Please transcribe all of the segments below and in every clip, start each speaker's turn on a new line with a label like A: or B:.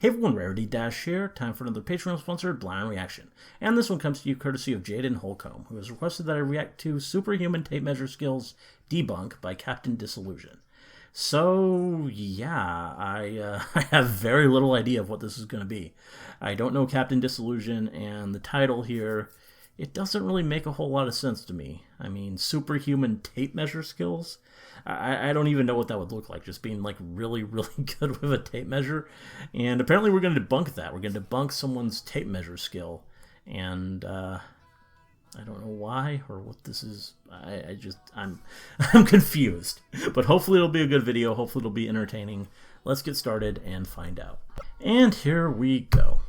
A: Hey everyone, Rarity Dash here. Time for another Patreon-sponsored blind reaction. And this one comes to you courtesy of Jaden Holcomb, who has requested that I react to Superhuman Tape Measure Skills Debunk by CaptainDisillusion. So, yeah, I have very little idea of what this is going to be. I don't know CaptainDisillusion, and the title here, it doesn't really make a whole lot of sense to me. I mean, Superhuman Tape Measure Skills? I don't even know what that would look like, just being like really, really good with a tape measure. And apparently we're going to debunk that. We're going to debunk someone's tape measure skill. And I don't know why or what this is. I'm confused. But hopefully it'll be a good video. Hopefully it'll be entertaining. Let's get started and find out. And here we go.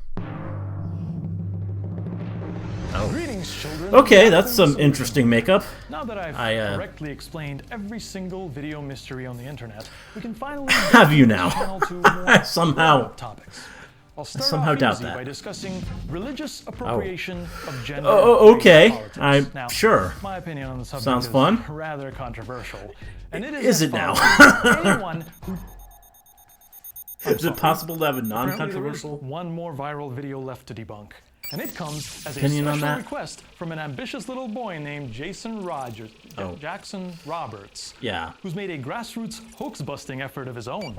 A: Oh.
B: Greetings, children.
A: Okay, that's some interesting makeup.
B: Now that I've correctly explained every single video mystery on the internet, we can finally
A: have you now.
B: Somehow topics. I'll start
A: somehow
B: off
A: doubt
B: easy
A: that
B: by discussing religious appropriation of gender.
A: Okay, I'm
B: now,
A: sure.
B: My opinion on the subject
A: sounds fun.
B: Rather controversial, and it
A: is it now?
B: Anyone who
A: is it possible to have a non-controversial?
B: One more viral video left to debunk. And it comes as a
A: Opinion
B: special request from an ambitious little boy named Jackson Roberts.
A: Yeah.
B: Who's made a grassroots hoax-busting effort of his own.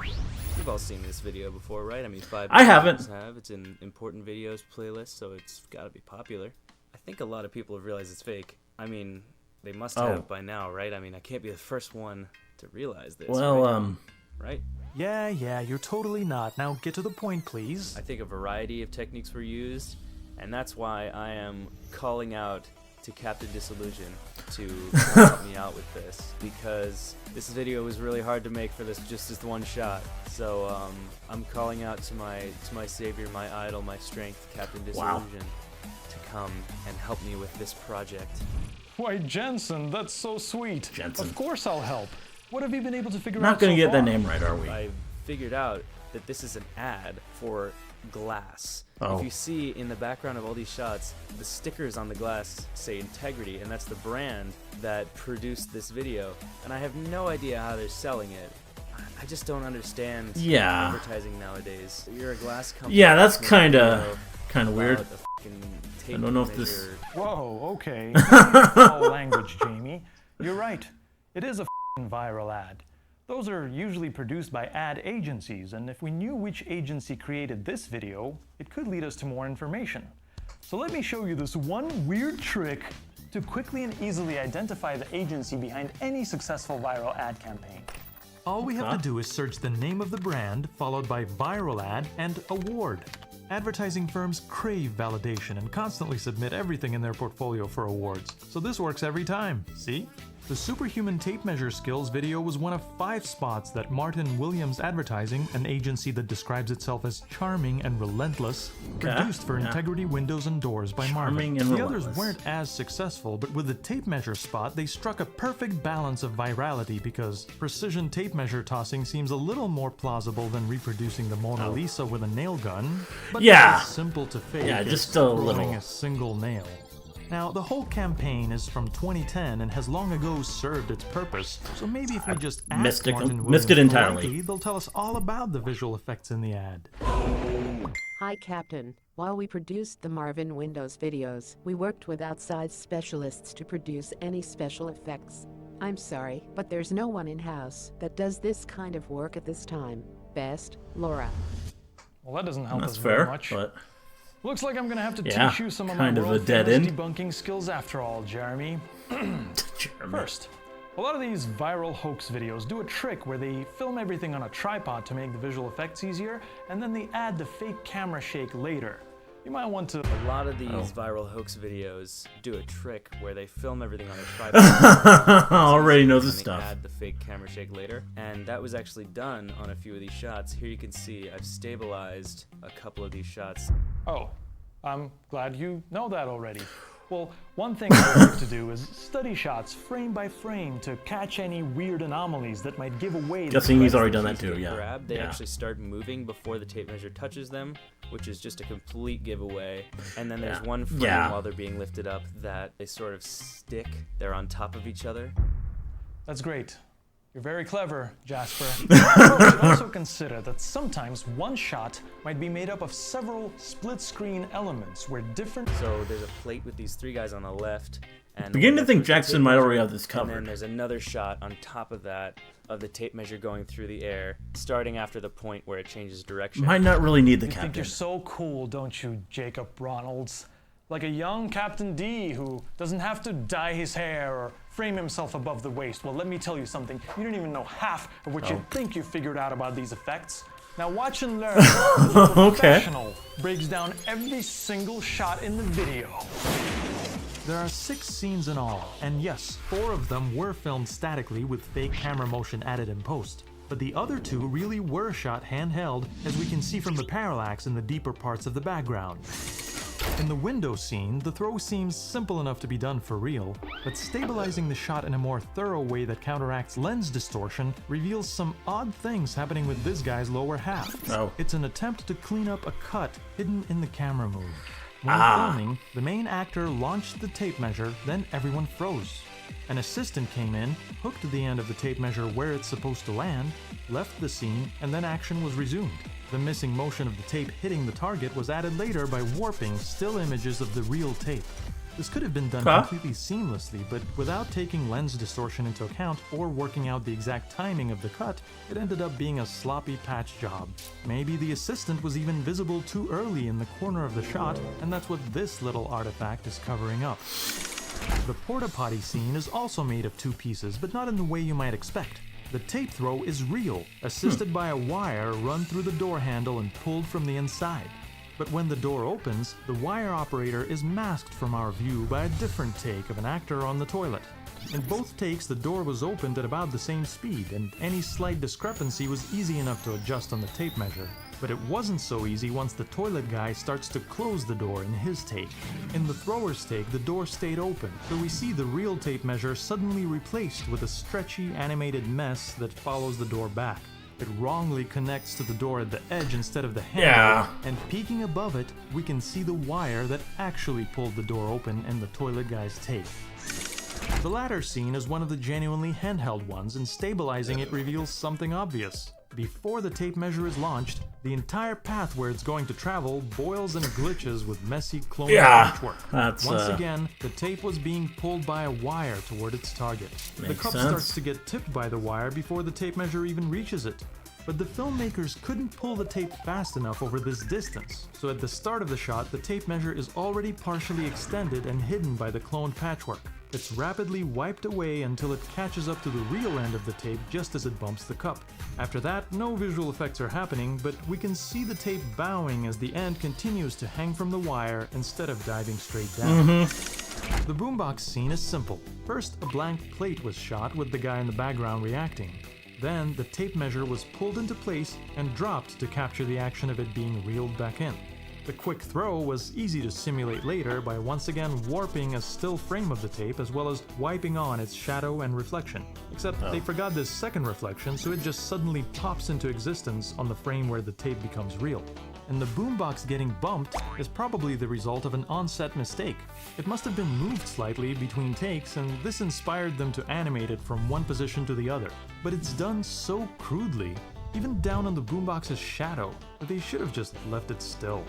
C: You've all seen this video before, right? I mean,
A: I haven't.
C: It's in important videos playlist, so it's got to be popular. I think a lot of people have realized it's fake. I mean, they must have by now, right? I mean, I can't be the first one to realize this.
A: Well,
C: right?
B: Yeah, you're totally not. Now get to the point, please.
C: I think a variety of techniques were used. And that's why I am calling out to CaptainDisillusion to help me out with this, because this video was really hard to make for just this one shot. So I'm calling out to my savior, my idol, my strength, CaptainDisillusion, to come and help me with this project.
B: Why, Jensen, that's so sweet.
A: Jensen.
B: Of course I'll help. What have you been able to figure out
A: not gonna
B: so
A: get
B: far?
A: that name right, are we?
C: I figured out that this is an ad for glass. If you see in the background of all these shots, the stickers on the glass say Integrity, and that's the brand that produced this video. And I have no idea how they're selling it. I just don't understand advertising nowadays. You're a glass company.
A: Yeah, that's kind of weird.
C: I
A: don't know if this.
B: Whoa, okay. All language, Jamie. You're right. It is a viral ad. Those are usually produced by ad agencies, and if we knew which agency created this video, it could lead us to more information. So let me show you this one weird trick to quickly and easily identify the agency behind any successful viral ad campaign. All we have to do is search the name of the brand, followed by viral ad and award. Advertising firms crave validation and constantly submit everything in their portfolio for awards, so this works every time, see? The Superhuman Tape Measure Skills video was one of 5 spots that Martin Williams Advertising, an agency that describes itself as charming and relentless, produced for Integrity Windows and Doors by Marvin. The others weren't as successful, but with the tape measure spot, they struck a perfect balance of virality because precision tape measure tossing seems a little more plausible than reproducing the Mona Lisa with a nail gun, but it's simple to fake.
A: Yeah, just a little.
B: A single nail. Now, the whole campaign is from 2010 and has long ago served its purpose, so maybe if we just ask Martin Williams politely, they'll tell us all about the visual effects in the ad.
D: Hi, Captain. While we produced the Marvin Windows videos, we worked with outside specialists to produce any special effects. I'm sorry, but there's no one in-house that does this kind of work at this time. Best, Laura.
B: Well, that doesn't help us
A: fair,
B: very much.
A: But
B: looks like I'm gonna have to teach you some of my world-famous debunking skills after all, Jeremy. First, a lot of these viral hoax videos do a trick where they film everything on a tripod to make the visual effects easier, and then they add the fake camera shake later. You might want to...
C: A lot of these viral hoax videos do a trick where they film everything on a tripod.
A: Already know this stuff.
C: They add the fake camera shake later, and that was actually done on a few of these shots. Here you can see I've stabilized a couple of these shots.
B: Oh, I'm glad you know that already. Well, one thing I like to do is study shots frame by frame to catch any weird anomalies that might give away.
A: Guessing he's already done that too,
C: They actually start moving before the tape measure touches them, which is just a complete giveaway. And then there's one frame while they're being lifted up that they sort of stick. They're on top of each other.
B: That's great. You're very clever, Jasper. You should also consider that sometimes one shot might be made up of several split-screen elements where different...
C: So there's a plate with these three guys on the left. And
A: Beginning to think Jackson might already have this covered.
C: And then there's another shot on top of that of the tape measure going through the air, starting after the point where it changes direction.
A: Might not really need the
B: You
A: captain.
B: think you're so cool, don't you, Jacob Ronalds? Like a young Captain D who doesn't have to dye his hair or frame himself above the waist. Well, let me tell you something. You don't even know half of what you think you figured out about these effects. Now watch and learn. The professional breaks down every single shot in the video.
E: There are 6 scenes in all, and yes, 4 of them were filmed statically with fake camera motion added in post. But the other 2 really were shot handheld, as we can see from the parallax in the deeper parts of the background. In the window scene, the throw seems simple enough to be done for real, but stabilizing the shot in a more thorough way that counteracts lens distortion reveals some odd things happening with this guy's lower half. It's an attempt to clean up a cut hidden in the camera move. When filming, the main actor launched the tape measure, then everyone froze. An assistant came in, hooked the end of the tape measure where it's supposed to land, left the scene, and then action was resumed. The missing motion of the tape hitting the target was added later by warping still images of the real tape. This could have been done completely seamlessly, but without taking lens distortion into account or working out the exact timing of the cut, it ended up being a sloppy patch job. Maybe the assistant was even visible too early in the corner of the shot, and that's what this little artifact is covering up. The porta potty scene is also made of 2 pieces, but not in the way you might expect. The tape throw is real, assisted by a wire run through the door handle and pulled from the inside. But when the door opens, the wire operator is masked from our view by a different take of an actor on the toilet. In both takes, the door was opened at about the same speed, and any slight discrepancy was easy enough to adjust on the tape measure. But it wasn't so easy once the toilet guy starts to close the door in his take. In the thrower's take, the door stayed open, so we see the real tape measure suddenly replaced with a stretchy, animated mess that follows the door back. It wrongly connects to the door at the edge instead of the handle, and peeking above it, we can see the wire that actually pulled the door open in the toilet guy's take. The latter scene is one of the genuinely handheld ones, and stabilizing it reveals something obvious. Before the tape measure is launched, the entire path where it's going to travel boils and glitches with messy clone patchwork. Once again, the tape was being pulled by a wire toward its target. The cup starts to get tipped by the wire before the tape measure even reaches it. But the filmmakers couldn't pull the tape fast enough over this distance, so at the start of the shot, the tape measure is already partially extended and hidden by the cloned patchwork. It's rapidly wiped away until it catches up to the real end of the tape just as it bumps the cup. After that, no visual effects are happening, but we can see the tape bowing as the end continues to hang from the wire instead of diving straight down. The boombox scene is simple. First, a blank plate was shot with the guy in the background reacting. Then, the tape measure was pulled into place and dropped to capture the action of it being reeled back in. The quick throw was easy to simulate later by once again warping a still frame of the tape as well as wiping on its shadow and reflection. Except they forgot this second reflection, so it just suddenly pops into existence on the frame where the tape becomes real. And the boombox getting bumped is probably the result of an on-set mistake. It must have been moved slightly between takes, and this inspired them to animate it from one position to the other. But it's done so crudely, even down on the boombox's shadow, that they should have just left it still.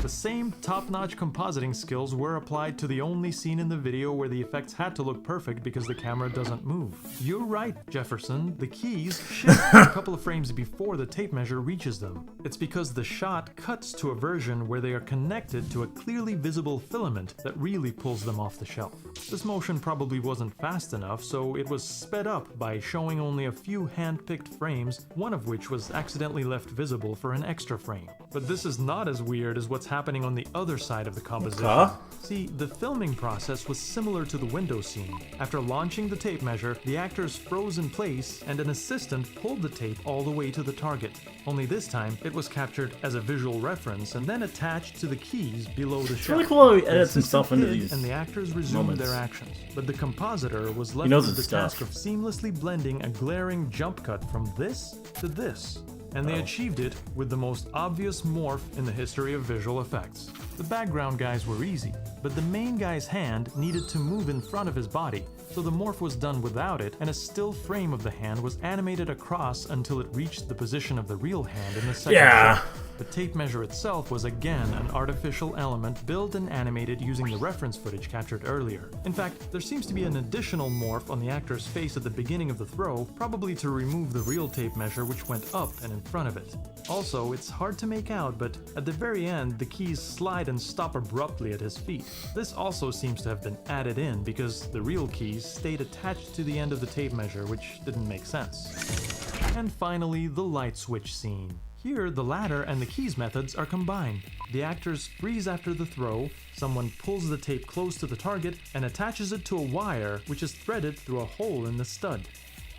E: The same top-notch compositing skills were applied to the only scene in the video where the effects had to look perfect because the camera doesn't move. You're right, Jefferson, the keys shift a couple of frames before the tape measure reaches them. It's because the shot cuts to a version where they are connected to a clearly visible filament that really pulls them off the shelf. This motion probably wasn't fast enough, so it was sped up by showing only a few hand-picked frames, one of which was accidentally left visible for an extra frame. But this is not as weird as what's happening on the other side of the composition. See, the filming process was similar to the window scene. After launching the tape measure, the actors froze in place and an assistant pulled the tape all the way to the target. Only this time, it was captured as a visual reference and then attached to the keys below the shot.
A: It's really cool how he edits himself into these
E: and the actors resumed
A: moments.
E: their actions. But the compositor was left
A: knows
E: with the
A: his stuff.
E: task of seamlessly blending a glaring jump cut from this to this. and they achieved it with the most obvious morph in the history of visual effects. The background guys were easy, but the main guy's hand needed to move in front of his body, so the morph was done without it, and a still frame of the hand was animated across until it reached the position of the real hand in the second shot. The tape measure itself was again an artificial element built and animated using the reference footage captured earlier. In fact, there seems to be an additional morph on the actor's face at the beginning of the throw, probably to remove the real tape measure which went up and in front of it. Also, it's hard to make out, but at the very end, the keys slide and stop abruptly at his feet. This also seems to have been added in because the real keys stayed attached to the end of the tape measure, which didn't make sense. And finally, the light switch scene. Here, the ladder and the keys methods are combined. The actors freeze after the throw, someone pulls the tape close to the target and attaches it to a wire which is threaded through a hole in the stud.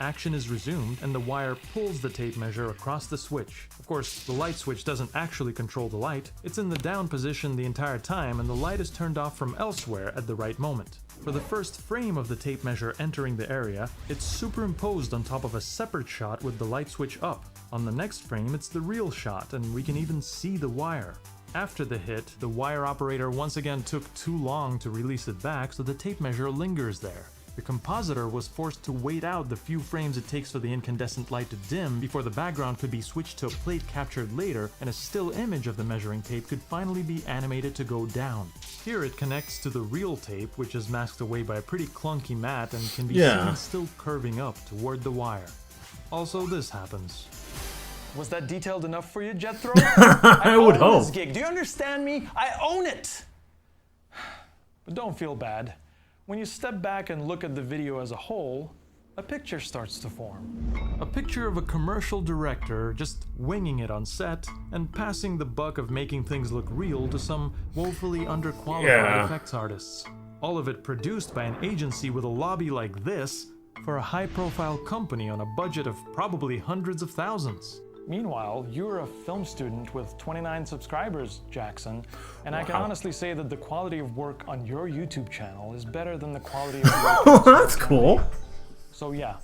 E: Action is resumed and the wire pulls the tape measure across the switch. Of course, the light switch doesn't actually control the light. It's in the down position the entire time and the light is turned off from elsewhere at the right moment. For the first frame of the tape measure entering the area, it's superimposed on top of a separate shot with the light switch up. On the next frame, it's the real shot, and we can even see the wire. After the hit, the wire operator once again took too long to release it back, so the tape measure lingers there. The compositor was forced to wait out the few frames it takes for the incandescent light to dim before the background could be switched to a plate captured later, and a still image of the measuring tape could finally be animated to go down. Here it connects to the real tape, which is masked away by a pretty clunky mat and can be seen still curving up toward the wire. Also, this happens.
B: Was that detailed enough for you, Jethro?
A: I would hope.
B: This gig. Do you understand me? I own it! But don't feel bad. When you step back and look at the video as a whole, a picture starts to form.
E: A picture of a commercial director just winging it on set and passing the buck of making things look real to some woefully underqualified effects artists. All of it produced by an agency with a lobby like this for a high-profile company on a budget of probably hundreds of thousands.
B: Meanwhile, you're a film student with 29 subscribers, Jackson, and I can honestly say that the quality of work on your YouTube channel is better than the quality of work.
A: Oh, that's cool.
B: So yeah,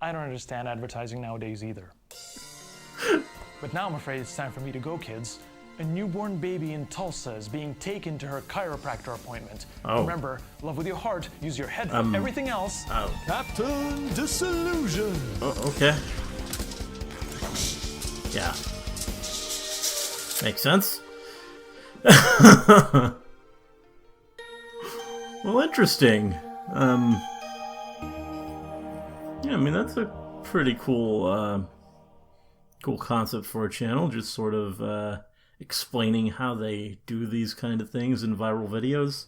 B: I don't understand advertising nowadays either. But now I'm afraid it's time for me to go, kids. A newborn baby in Tulsa is being taken to her chiropractor appointment. Remember, love with your heart, use your head for everything else.
E: CaptainDisillusion!
A: Oh, okay. Yeah. Makes sense. Well, interesting. Yeah, I mean, that's a pretty cool, cool concept for a channel, just sort of, explaining how they do these kind of things in viral videos,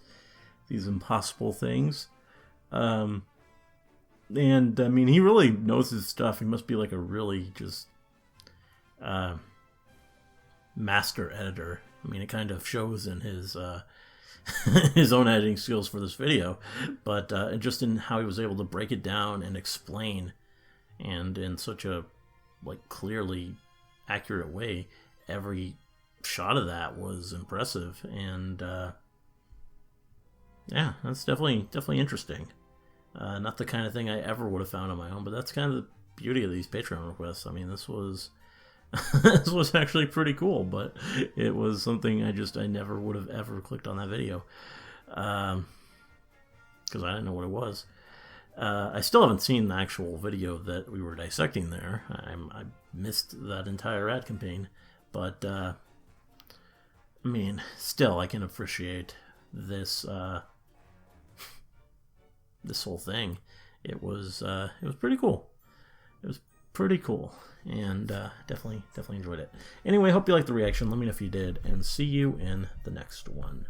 A: these impossible things. And, I mean, he really knows his stuff. He must be like a really just master editor. I mean, it kind of shows in his his own editing skills for this video, but just in how he was able to break it down and explain, and in such a like clearly accurate way. Every shot of that was impressive, and yeah, that's definitely interesting. Not the kind of thing I ever would have found on my own, but that's kind of the beauty of these Patreon requests. I mean, this was this was actually pretty cool, but it was something I never would have ever clicked on that video, because I didn't know what it was. I still haven't seen the actual video that we were dissecting there. I missed that entire ad campaign, but I mean, still, I can appreciate this this whole thing. It was pretty cool. It was pretty cool, and definitely enjoyed it. Anyway, hope you liked the reaction. Let me know if you did, and see you in the next one.